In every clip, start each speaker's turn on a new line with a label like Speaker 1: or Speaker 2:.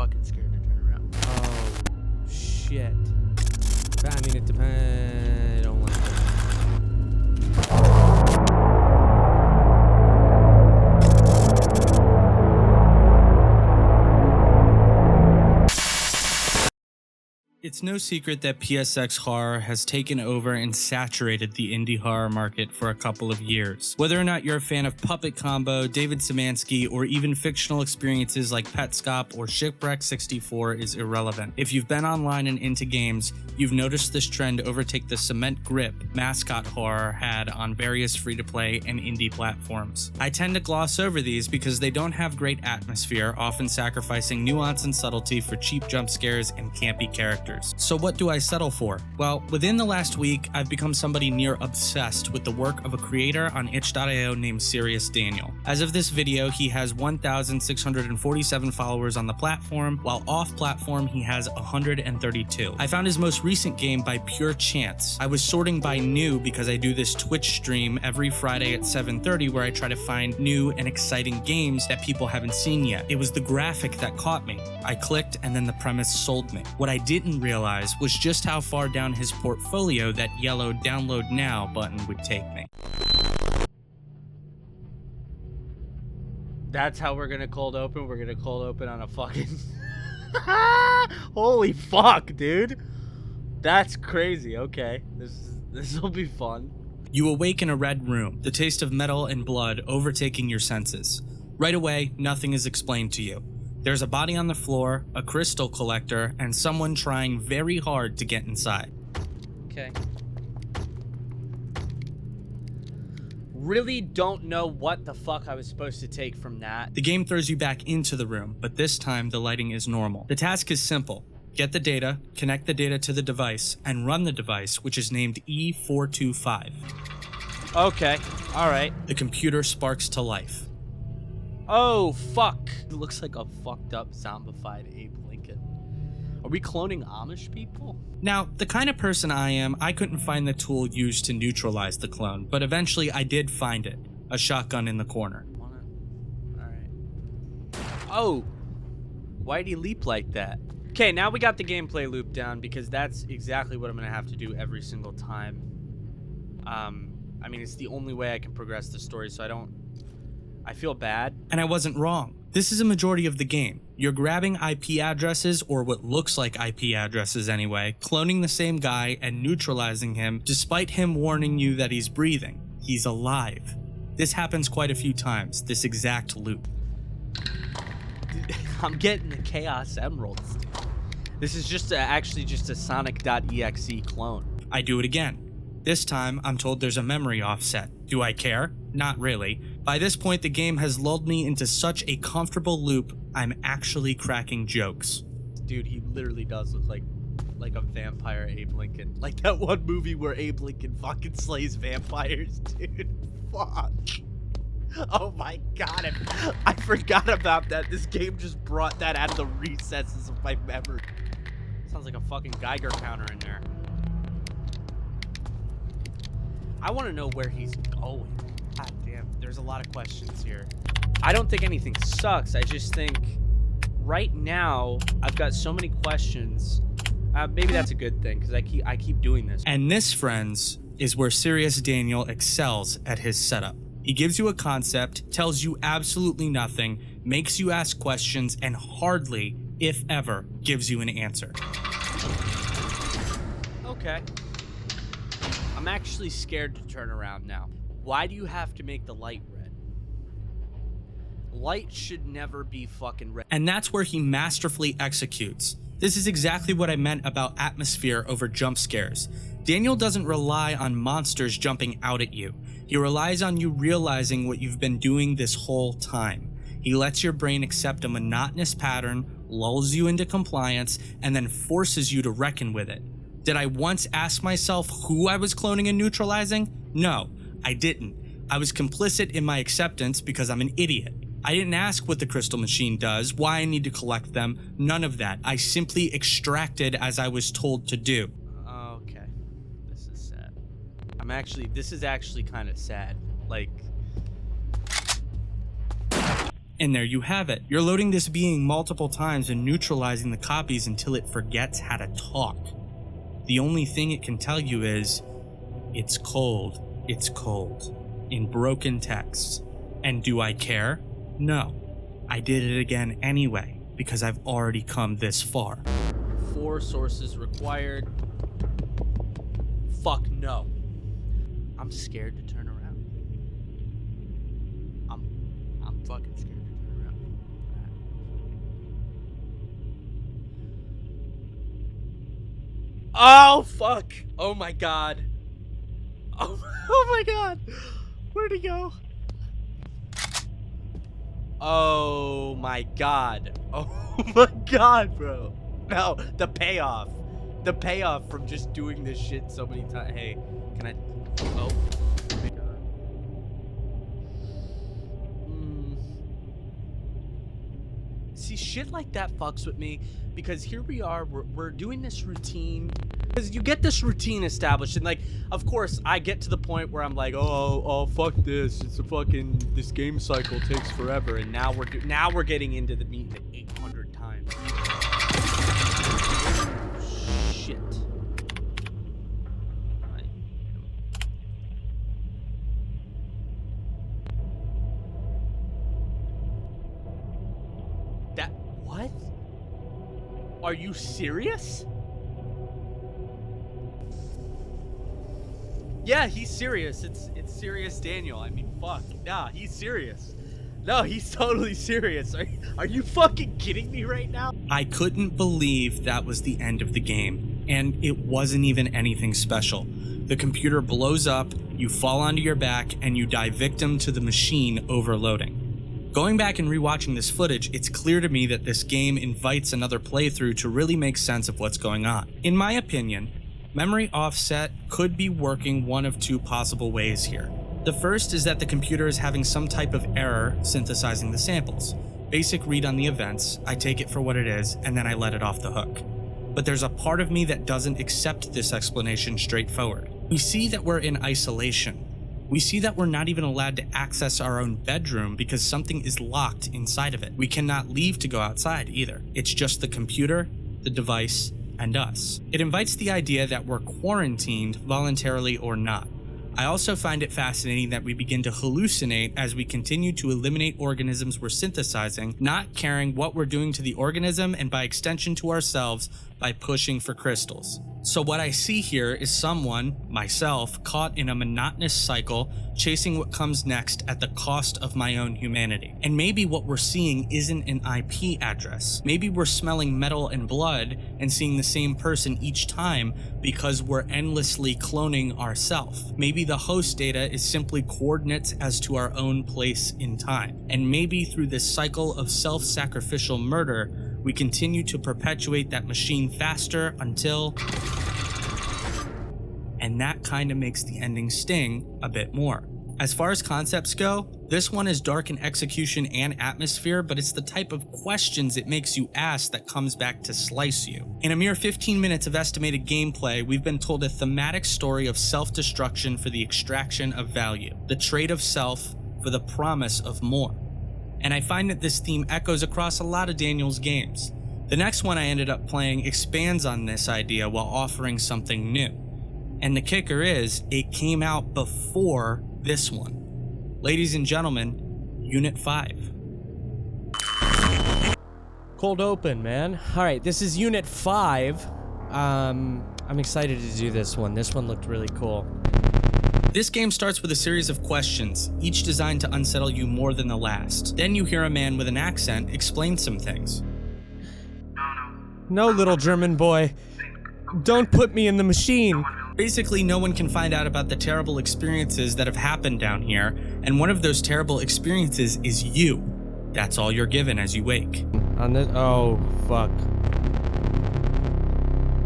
Speaker 1: fucking scared to turn around.
Speaker 2: Oh, shit. I mean, it depends. I don't like it. It's no secret that PSX horror has taken over and saturated the indie horror market for a couple of years. Whether or not you're a fan of Puppet Combo, David Szymanski, or even fictional experiences like Petscop or Shipwreck 64 is irrelevant. If you've been online and into games, you've noticed this trend overtake the cement grip mascot horror had on various free-to-play and indie platforms. I tend to gloss over these because they don't have great atmosphere, often sacrificing nuance and subtlety for cheap jump scares and campy characters. So what do I settle for? Well, within the last week, I've become somebody near obsessed with the work of a creator on itch.io named SeriousDaniel. As of this video, he has 1,647 followers on the platform, while off-platform he has 132. I found his most recent game by pure chance. I was sorting by new because I do this Twitch stream every Friday at 7:30 where I try to find new and exciting games that people haven't seen yet. It was the graphic that caught me. I clicked and then the premise sold me. What I didn't realize was just how far down his portfolio that yellow download now button would take me.
Speaker 1: That's how we're gonna cold open. We're gonna cold open on a fucking... Holy fuck, dude. That's crazy. Okay. This will be fun.
Speaker 2: You awake in a red room, the taste of metal and blood overtaking your senses. Right away, nothing is explained to you. There's a body on the floor, a crystal collector, and someone trying very hard to get inside.
Speaker 1: Okay. Really don't know what the fuck I was supposed to take from that.
Speaker 2: The game throws you back into the room, but this time the lighting is normal. The task is simple. Get the data, connect the data to the device, and run the device, which is named E425.
Speaker 1: Okay, alright.
Speaker 2: The computer sparks to life.
Speaker 1: Oh, fuck. It looks like a fucked up zombified Abe Lincoln. Are we cloning Amish people?
Speaker 2: Now, the kind of person I am, I couldn't find the tool used to neutralize the clone, but eventually I did find it. A shotgun in the corner.
Speaker 1: Alright. Oh! Why'd he leap like that? Okay, now we got the gameplay loop down because that's exactly what I'm gonna have to do every single time. I mean, it's the only way I can progress the story, so I feel bad.
Speaker 2: And I wasn't wrong. This is a majority of the game. You're grabbing IP addresses, or what looks like IP addresses anyway, cloning the same guy and neutralizing him despite him warning you that he's breathing. He's alive. This happens quite a few times, this exact loop.
Speaker 1: Dude, I'm getting the Chaos Emeralds. This is just actually just a Sonic.exe clone.
Speaker 2: I do it again. This time, I'm told there's a memory offset. Do I care? Not really. By this point, the game has lulled me into such a comfortable loop, I'm actually cracking jokes.
Speaker 1: Dude, he literally does look like a vampire Abe Lincoln. Like that one movie where Abe Lincoln fucking slays vampires, dude. Fuck. Oh my god, I forgot about that. This game just brought that out of the recesses of my memory. Sounds like a fucking Geiger counter in there. I want to know where he's going. God damn, there's a lot of questions here. I don't think anything sucks. I just think right now I've got so many questions. Maybe that's a good thing because I keep doing this.
Speaker 2: And this, friends, is where SeriousDaniel excels at his setup. He gives you a concept, tells you absolutely nothing, makes you ask questions, and hardly, if ever, gives you an answer.
Speaker 1: Okay. I'm actually scared to turn around now. Why do you have to make the light red? Light should never be fucking red.
Speaker 2: And that's where he masterfully executes. This is exactly what I meant about atmosphere over jump scares. Daniel doesn't rely on monsters jumping out at you. He relies on you realizing what you've been doing this whole time. He lets your brain accept a monotonous pattern, lulls you into compliance, and then forces you to reckon with it. Did I once ask myself who I was cloning and neutralizing? No, I didn't. I was complicit in my acceptance because I'm an idiot. I didn't ask what the crystal machine does, why I need to collect them, none of that. I simply extracted as I was told to do.
Speaker 1: Okay, this is sad. This is actually kind of sad. Like...
Speaker 2: And there you have it. You're loading this being multiple times and neutralizing the copies until it forgets how to talk. The only thing it can tell you is, it's cold, in broken text. And do I care? No. I did it again anyway, because I've already come this far.
Speaker 1: 4 sources required. Fuck no. I'm scared to turn around. I'm fucking scared to turn around. Oh fuck! Oh my god. Oh my god. Where'd he go? Oh my god. Oh my god, bro. No, the payoff. The payoff from just doing this shit so many times. Hey, can I? Oh my god. See, shit like that fucks with me because here we are. We're doing this routine. Because you get this routine established, and like, of course, I get to the point where I'm like, oh, fuck this. It's a fucking, this game cycle takes forever, and now we're getting into the meat 800 times. Shit. That what? Are you serious? Yeah, he's serious. It's SeriousDaniel. I mean, fuck. Nah, he's serious. No, he's totally serious. Are you fucking kidding me right now?
Speaker 2: I couldn't believe that was the end of the game, and it wasn't even anything special. The computer blows up, you fall onto your back, and you die victim to the machine overloading. Going back and rewatching this footage, it's clear to me that this game invites another playthrough to really make sense of what's going on. In my opinion, memory offset could be working one of 2 possible ways here. The first is that the computer is having some type of error synthesizing the samples. Basic read on the events, I take it for what it is, and then I let it off the hook. But there's a part of me that doesn't accept this explanation straightforward. We see that we're in isolation. We see that we're not even allowed to access our own bedroom because something is locked inside of it. We cannot leave to go outside either. It's just the computer, the device, and us. It invites the idea that we're quarantined, voluntarily or not. I also find it fascinating that we begin to hallucinate as we continue to eliminate organisms we're synthesizing, not caring what we're doing to the organism and by extension to ourselves by pushing for crystals. So what I see here is someone, myself, caught in a monotonous cycle, chasing what comes next at the cost of my own humanity. And maybe what we're seeing isn't an IP address. Maybe we're smelling metal and blood and seeing the same person each time because we're endlessly cloning ourselves. Maybe the host data is simply coordinates as to our own place in time. And maybe through this cycle of self-sacrificial murder, we continue to perpetuate that machine faster until... And that kind of makes the ending sting a bit more. As far as concepts go, this one is dark in execution and atmosphere, but it's the type of questions it makes you ask that comes back to slice you. In a mere 15 minutes of estimated gameplay, we've been told a thematic story of self-destruction for the extraction of value, the trade of self for the promise of more. And I find that this theme echoes across a lot of Daniel's games. The next one I ended up playing expands on this idea while offering something new. And the kicker is, it came out before this one. Ladies and gentlemen, Unit 5.
Speaker 3: Cold open, man. All right, this is Unit 5. I'm excited to do this one. This one looked really cool.
Speaker 2: This game starts with a series of questions, each designed to unsettle you more than the last. Then you hear a man with an accent explain some things.
Speaker 3: No, little German boy. Don't put me in the machine.
Speaker 2: Basically, no one can find out about the terrible experiences that have happened down here, and one of those terrible experiences is you. That's all you're given as you wake.
Speaker 3: On this, oh, fuck.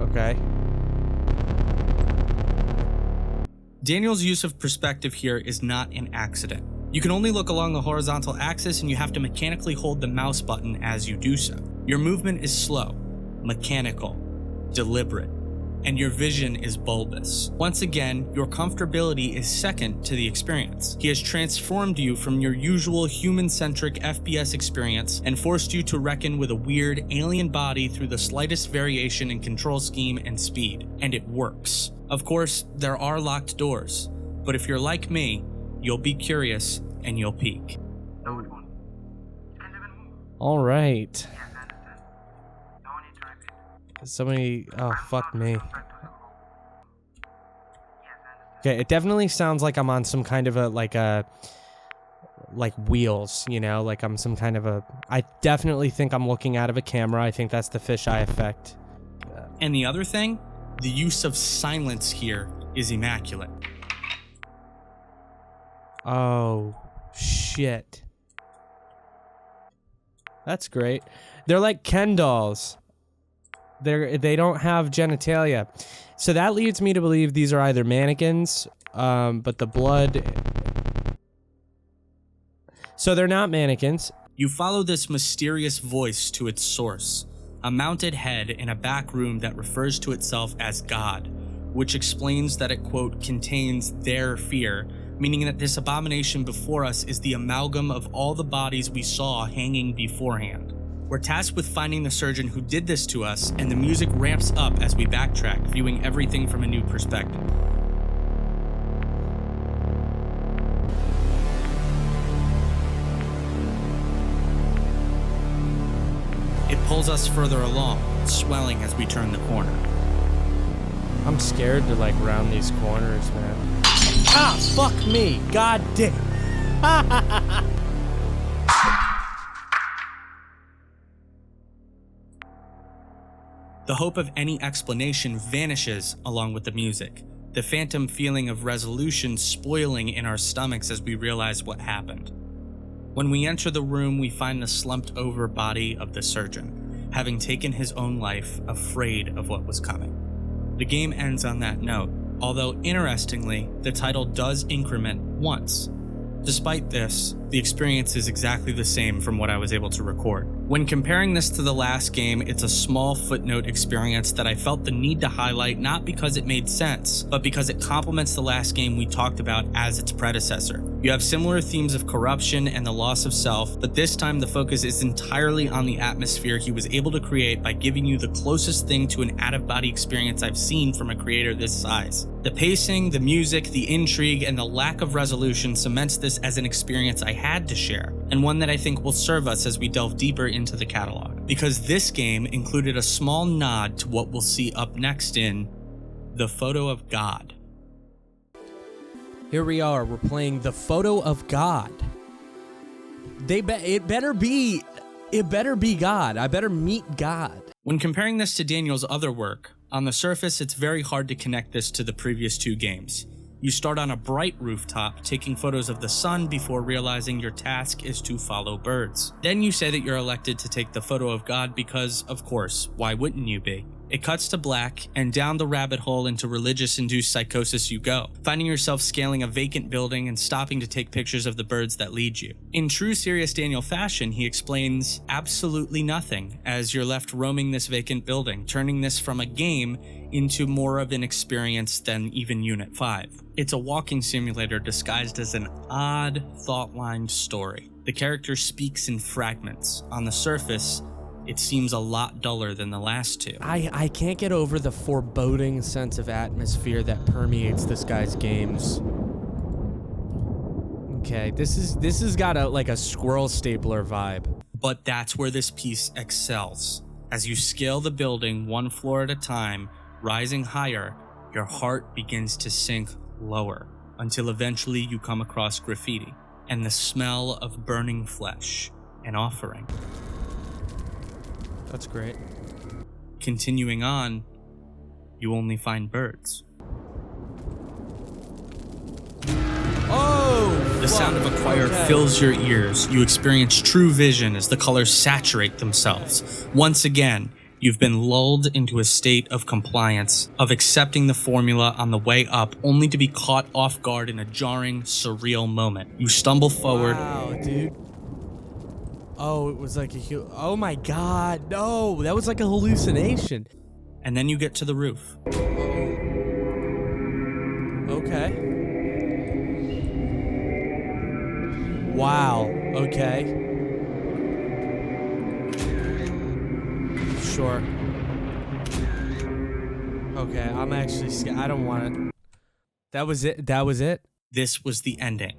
Speaker 3: Okay.
Speaker 2: Daniel's use of perspective here is not an accident. You can only look along the horizontal axis and you have to mechanically hold the mouse button as you do so. Your movement is slow, mechanical, deliberate. and your vision is bulbous. Once again, your comfortability is second to the experience. He has transformed you from your usual human-centric FPS experience and forced you to reckon with a weird alien body through the slightest variation in control scheme and speed, and it works. Of course, there are locked doors, but if you're like me, you'll be curious and you'll peek.
Speaker 3: All right. Somebody, oh, fuck me. Okay, it definitely sounds like I'm on some kind of like wheels, you know, like I'm some kind of I definitely think I'm looking out of a camera. I think that's the fisheye effect.
Speaker 2: And the other thing, the use of silence here is immaculate.
Speaker 3: Oh, shit. That's great. They're like Ken dolls. They don't have genitalia. So that leads me to believe these are either mannequins, but the blood... So they're not mannequins.
Speaker 2: You follow this mysterious voice to its source, a mounted head in a back room that refers to itself as God, which explains that it, quote, contains their fear, meaning that this abomination before us is the amalgam of all the bodies we saw hanging beforehand. We're tasked with finding the surgeon who did this to us, and the music ramps up as we backtrack, viewing everything from a new perspective. It pulls us further along, swelling as we turn the corner.
Speaker 3: I'm scared to like round these corners, man. Ah, fuck me. God damn.
Speaker 2: The hope of any explanation vanishes along with the music, the phantom feeling of resolution spoiling in our stomachs as we realize what happened. When we enter the room, we find the slumped over body of the surgeon, having taken his own life, afraid of what was coming. The game ends on that note, although interestingly, the title does increment once. Despite this, the experience is exactly the same from what I was able to record. When comparing this to the last game, it's a small footnote experience that I felt the need to highlight, not because it made sense, but because it complements the last game we talked about as its predecessor. You have similar themes of corruption and the loss of self, but this time the focus is entirely on the atmosphere he was able to create by giving you the closest thing to an out-of-body experience I've seen from a creator this size. The pacing, the music, the intrigue, and the lack of resolution cements this as an experience I had to share, and one that I think will serve us as we delve deeper into the catalog. Because this game included a small nod to what we'll see up next in The Photo of God.
Speaker 3: Here we are, we're playing The Photo of God. It better be God. I better meet God.
Speaker 2: When comparing this to Daniel's other work, on the surface it's very hard to connect this to the previous two games. You start on a bright rooftop, taking photos of the sun before realizing your task is to follow birds. Then you say that you're elected to take the photo of God because, of course, why wouldn't you be? It cuts to black, and down the rabbit hole into religious-induced psychosis you go, finding yourself scaling a vacant building and stopping to take pictures of the birds that lead you. In true SeriousDaniel fashion, he explains absolutely nothing as you're left roaming this vacant building, turning this from a game into more of an experience than even Unit 5. It's a walking simulator disguised as an odd, thought-lined story. The character speaks in fragments. On the surface, it seems a lot duller than the last two.
Speaker 3: I can't get over the foreboding sense of atmosphere that permeates this guy's games. Okay, this has got a squirrel stapler vibe.
Speaker 2: But that's where this piece excels. As you scale the building one floor at a time, rising higher, your heart begins to sink lower until eventually you come across graffiti and the smell of burning flesh, an offering.
Speaker 3: That's great.
Speaker 2: Continuing on, you only find birds.
Speaker 3: Oh!
Speaker 2: The sound of a choir fills your ears. You experience true vision as the colors saturate themselves. Once again, you've been lulled into a state of compliance, of accepting the formula on the way up, only to be caught off guard in a jarring, surreal moment. You stumble forward.
Speaker 3: Wow, dude. Oh, it was like oh my god, no, that was like a hallucination.
Speaker 2: and then you get to the roof.
Speaker 3: Okay. Wow. Okay. Sure. Okay, I'm actually scared. I don't want it. That was it? That was it?
Speaker 2: This was the ending.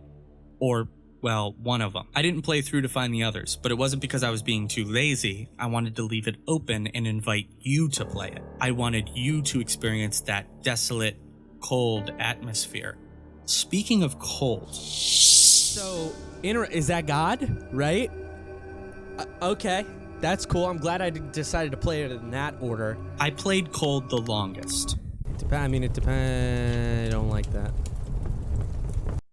Speaker 2: Or, well, one of them. I didn't play through to find the others, but it wasn't because I was being too lazy. I wanted to leave it open and invite you to play it. I wanted you to experience that desolate, cold atmosphere. Speaking of cold.
Speaker 3: So, is that God, right? Okay, that's cool. I'm glad I decided to play it in that order.
Speaker 2: I played cold the longest.
Speaker 3: It depends. I don't like that.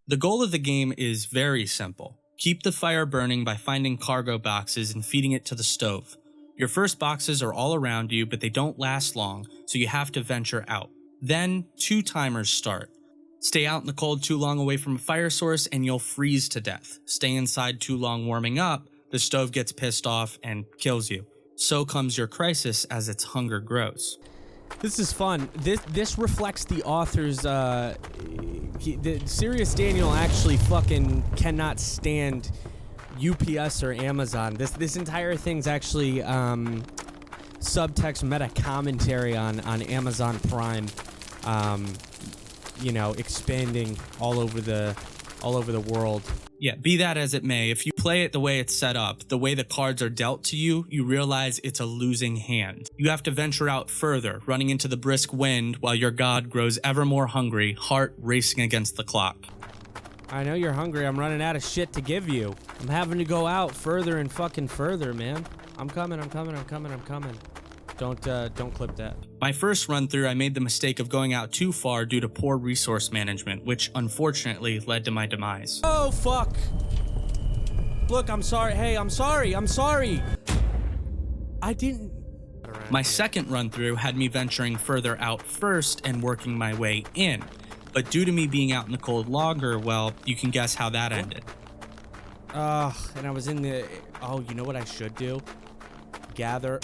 Speaker 2: The goal of the game is very simple. Keep the fire burning by finding cargo boxes and feeding it to the stove. Your first boxes are all around you, but they don't last long, so you have to venture out. Then, 2 timers start. Stay out in the cold too long away from a fire source and you'll freeze to death. Stay inside too long warming up, the stove gets pissed off and kills you. So comes your crisis as its hunger grows.
Speaker 3: This is fun. This reflects the author's, SeriousDaniel actually fucking cannot stand UPS or Amazon. This entire thing's actually, subtext meta commentary on Amazon Prime, you know, expanding all over the world.
Speaker 2: Yeah, be that as it may, if you play it the way it's set up, the way the cards are dealt to you, you realize it's a losing hand. You have to venture out further, running into the brisk wind while your god grows ever more hungry, heart racing against the clock.
Speaker 3: I know you're hungry. I'm running out of shit to give you. I'm having to go out further and fucking further, man. I'm coming. Don't clip that.
Speaker 2: My first run through, I made the mistake of going out too far due to poor resource management, which unfortunately led to my demise.
Speaker 3: Oh, fuck. Look, I'm sorry. Hey, I'm sorry. I didn't...
Speaker 2: My second run through had me venturing further out first and working my way in. But due to me being out in the cold longer, well, you can guess how that ended.
Speaker 3: And I was in the... Oh, you know what I should do? Gather...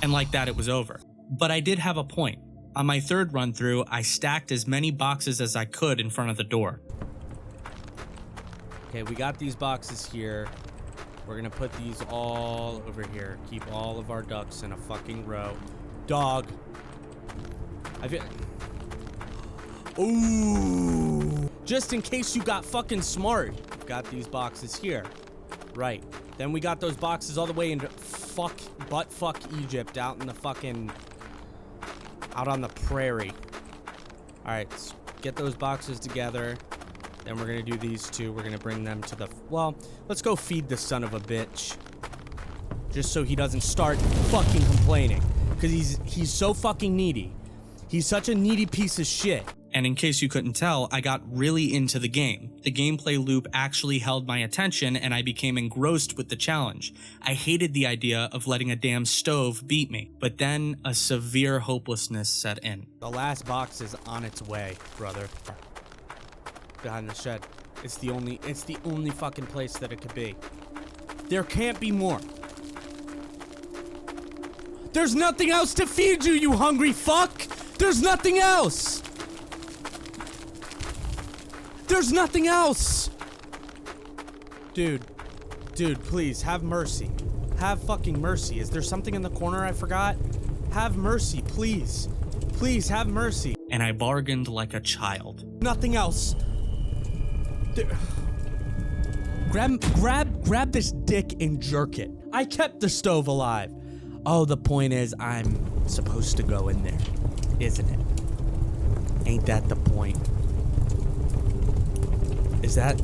Speaker 2: And like that, it was over. But I did have a point. On my third run through, I stacked as many boxes as I could in front of the door.
Speaker 3: Okay, we got these boxes here. We're gonna put these all over here. Keep all of our ducks in a fucking row. Dog. I feel... Ooh. Just in case you got fucking smart. Got these boxes here. Right. Then we got those boxes all the way into butt-fuck Egypt out in the fucking... out on the prairie. Alright, let's get those boxes together. Then we're gonna do these two. We're gonna bring them to the... Well, let's go feed the son of a bitch. Just so he doesn't start fucking complaining. Because he's so fucking needy. He's such a needy piece of shit.
Speaker 2: And in case you couldn't tell, I got really into the game. The gameplay loop actually held my attention and I became engrossed with the challenge. I hated the idea of letting a damn stove beat me, but then a severe hopelessness set in.
Speaker 3: The last box is on its way, brother. Behind the shed. It's the only fucking place that it could be. There can't be more. There's nothing else to feed you, you hungry fuck! There's nothing else! There's nothing else! Dude, please, have mercy. Have fucking mercy. Is there something in the corner I forgot? Have mercy, please. Please, have mercy.
Speaker 2: And I bargained like a child.
Speaker 3: Nothing else. Grab this dick and jerk it. I kept the stove alive. Oh, the point is I'm supposed to go in there, isn't it? Ain't that the point? Is that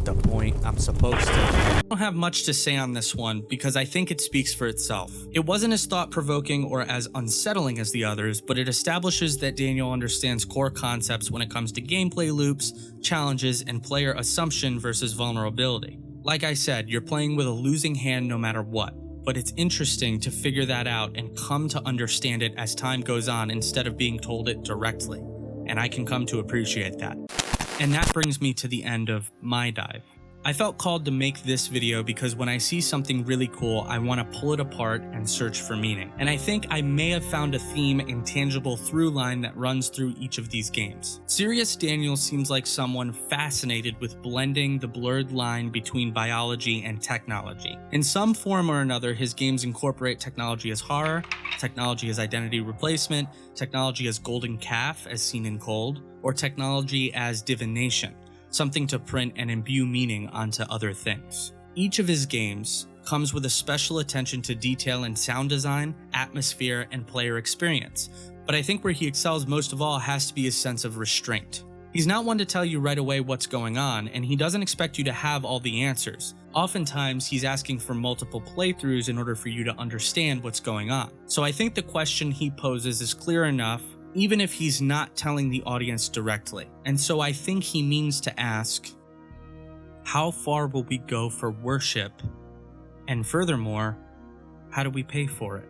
Speaker 3: the point? I'm supposed to.
Speaker 2: I don't have much to say on this one because I think it speaks for itself. It wasn't as thought-provoking or as unsettling as the others, but it establishes that Daniel understands core concepts when it comes to gameplay loops, challenges, and player assumption versus vulnerability. Like I said, you're playing with a losing hand no matter what, but it's interesting to figure that out and come to understand it as time goes on instead of being told it directly, and I can come to appreciate that. And that brings me to the end of my dive. I felt called to make this video because when I see something really cool, I want to pull it apart and search for meaning. And I think I may have found a theme and tangible through line that runs through each of these games. SeriousDaniel seems like someone fascinated with blending the blurred line between biology and technology. In some form or another, his games incorporate technology as horror, technology as identity replacement, technology as golden calf as seen in Cold, or technology as divination, something to print and imbue meaning onto other things. Each of his games comes with a special attention to detail in sound design, atmosphere, and player experience, but I think where he excels most of all has to be his sense of restraint. He's not one to tell you right away what's going on, and he doesn't expect you to have all the answers. Oftentimes, he's asking for multiple playthroughs in order for you to understand what's going on. So I think the question he poses is clear enough, even if he's not telling the audience directly. And so I think he means to ask, how far will we go for worship? And furthermore, how do we pay for it?